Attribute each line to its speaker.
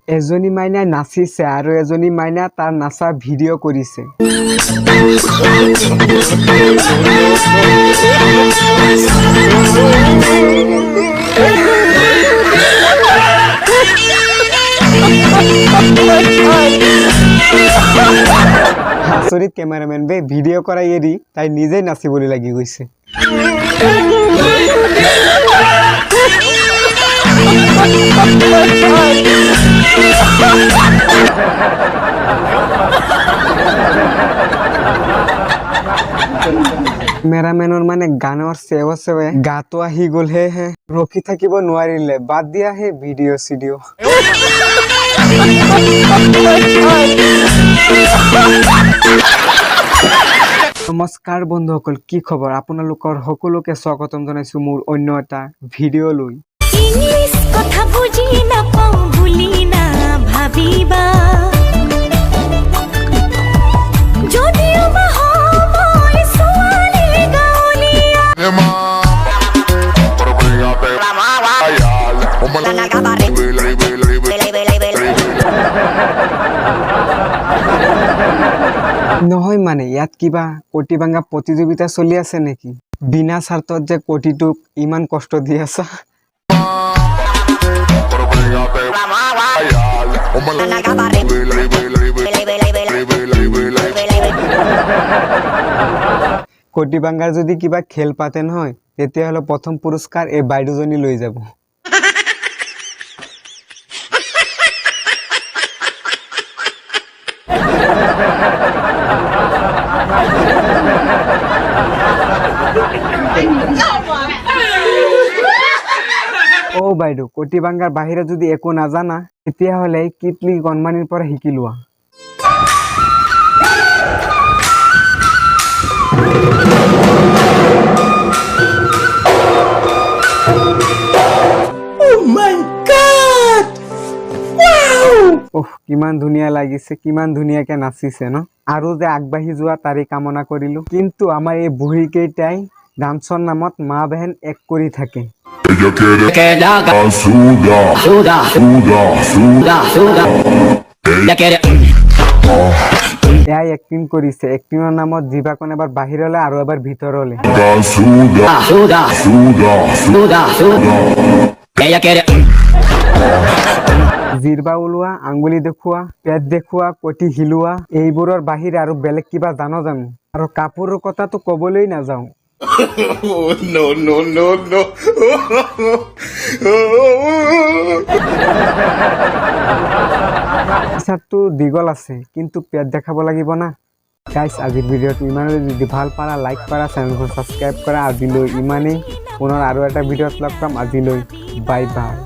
Speaker 1: এজনী মাইনাই নাচিছে আৰু এজনী মাইনা তাৰ নাচা ভিডিঅ' কৰিছে। আচৰিত কেমেৰামেন বে, ভিডিঅ' কৰাই এৰি তাই নিজেই নাচিবলৈ লাগি গৈছে। কেমেৰামেনৰ মানে গানৰ চেৱে গাটো আহি গ'ল হে ৰখি থাকিব নোৱাৰিলে, বাদ দিয়া হে ভিডিঅ' চিডিঅ'। নমস্কাৰ বন্ধুসকল, কি খবৰ? আপোনালোকৰ সকলোকে স্বাগতম জনাইছো মোৰ অন্য এটা ভিডিঅ' লৈ।
Speaker 2: ইংলিছ কথা বুজি নাপাওঁ বুলি না ভাবিবা, যদিও বা মই ছোৱালী গাঁৱলীয়া।
Speaker 1: নহয় মানে ইয়াত কিবা কটি ভাঙা প্ৰতিযোগিতা চলি আছে নেকি? বিনা স্বাৰ্থত যে কটিটোক ইমান কষ্ট দি আছা। কটি ভাঙাৰ যদি কিবা খেল পাতে নহয়, তেতিয়াহ'লে প্ৰথম পুৰস্কাৰ এই বাইদেউজনী লৈ যাব। অ বাইদেউ, কটি ভাঙাৰ বাহিৰে যদি একো নাজানা, তেতিয়াহ'লে কিটলি গণমানিৰ পৰা শিকি লোৱা। কিমান ধুনীয়া লাগিছে, কিমান ধুনীয়াকে নাচিছে ন? আৰু যে আগবাঢ়ি যোৱা তাৰি কামনা কৰিলো। কিন্তু আমাৰ এই বুঢ়ী কেইটাই ডান্সৰ নামত মা বেহেন এক কৰি থাকে। এয়াই এক্টিং কৰিছে, এক্টিঙৰ নামত জিভাখন এবাৰ বাহিৰলে আৰু এবাৰ ভিতৰলে। জিৰবা ওলোৱা, আঙুলি দেখুওৱা, পেট দেখুওৱা, কটি হিলোৱা, এইবোৰৰ বাহিৰে আৰু বেলেগ কিবা জানো? আৰু কাপোৰৰ কথাটো কবলৈ নাযাওঁ। হিচাপটো দীঘল আছে, কিন্তু পেট দেখাব লাগিব না। গাইজ, আজিৰ ভিডিঅ'টো ইমানেই। যদি ভাল পাৰা লাইক কৰা, চেনেলখন ছাবস্ক্ৰাইব কৰা। আজিলৈ ইমানেই, পুনৰ আৰু এটা ভিডিঅ'ত লগ পাম। আজিলৈ বাই বাই।